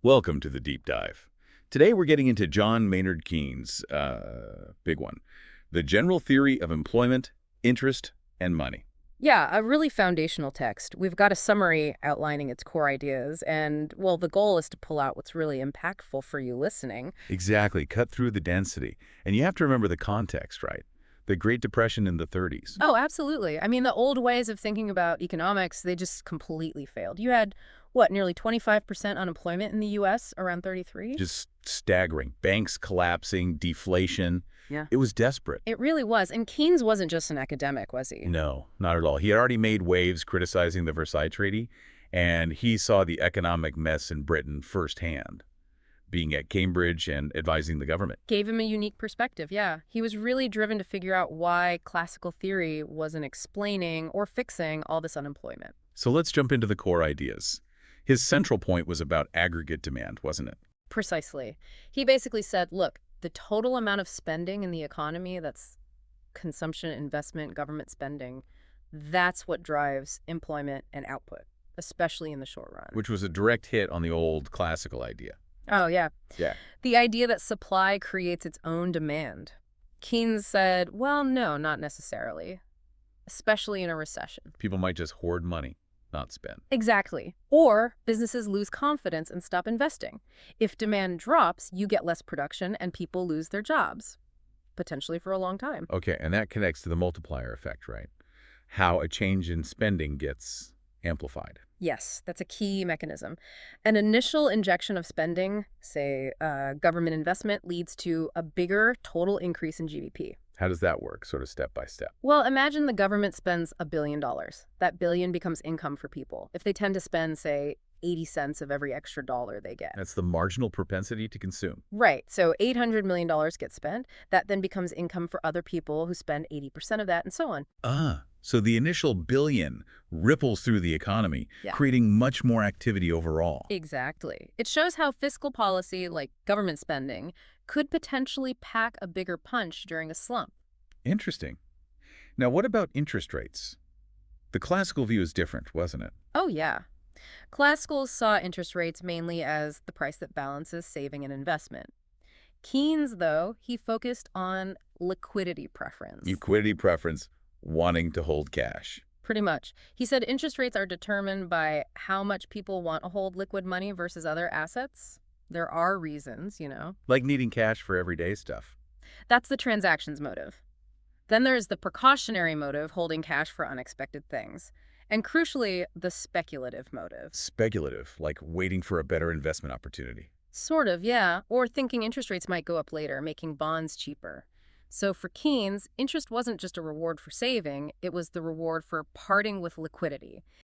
Welcome to the deep dive. Today we're getting into John Maynard Keynes' big one, the general theory of employment, interest, and money. Yeah, a really foundational text. We've got a summary outlining its core ideas, and, well, the goal is to pull out what's really impactful for you listening. Exactly, cut through the density. And you have to remember the context, right? The Great Depression in the 30s. Oh, absolutely. I mean, the old ways of thinking about economics, they just completely failed. You had, what, nearly 25% unemployment in the U.S. around 33? Just staggering. Banks collapsing, deflation. Yeah. It was desperate. It really was. And Keynes wasn't just an academic, was he? No, not at all. He had already made waves criticizing the Versailles Treaty, and he saw the economic mess in Britain firsthand, being at Cambridge and advising the government. Gave him a unique perspective, yeah. He was really driven to figure out why classical theory wasn't explaining or fixing all this unemployment. So let's jump into the core ideas. His central point was about aggregate demand, wasn't it? Precisely. He basically said, look, the total amount of spending in the economy, that's consumption, investment, government spending, that's what drives employment and output, especially in the short run. Which was a direct hit on the old classical idea. Oh, yeah. Yeah. The idea that supply creates its own demand. Keynes said, well, no, not necessarily, especially in a recession. People might just hoard money, not spend. Exactly. Or businesses lose confidence and stop investing. If demand drops, you get less production and people lose their jobs, potentially for a long time. Okay, and that connects to the multiplier effect, right? How a change in spending gets amplified. Yes, that's a key mechanism. An initial injection of spending, say government investment, leads to a bigger total increase in GDP. How does that work, sort of step by step? Well, imagine the government spends $1 billion. That billion becomes income for people. If they tend to spend, say, 80 cents of every extra dollar they get. That's the marginal propensity to consume. Right, so $800 million gets spent. That then becomes income for other people who spend 80% of that, and so on. So the initial billion ripples through the economy, Yeah. creating much more activity overall. Exactly. It shows how fiscal policy, like government spending, could potentially pack a bigger punch during a slump. Interesting. Now, what about interest rates? The classical view is different, wasn't it? Oh, yeah. Classicals saw interest rates mainly as the price that balances saving and investment. Keynes, though, he focused on liquidity preference. Liquidity preference, wanting to hold cash. Pretty much. He said interest rates are determined by how much people want to hold liquid money versus other assets. There are reasons, you know. Like needing cash for everyday stuff. That's the transactions motive. Then there's the precautionary motive, holding cash for unexpected things. And crucially, the speculative motive. Speculative, like waiting for a better investment opportunity. Sort of, yeah. Or thinking interest rates might go up later, making bonds cheaper. So for Keynes, interest wasn't just a reward for saving, it was the reward for parting with liquidity.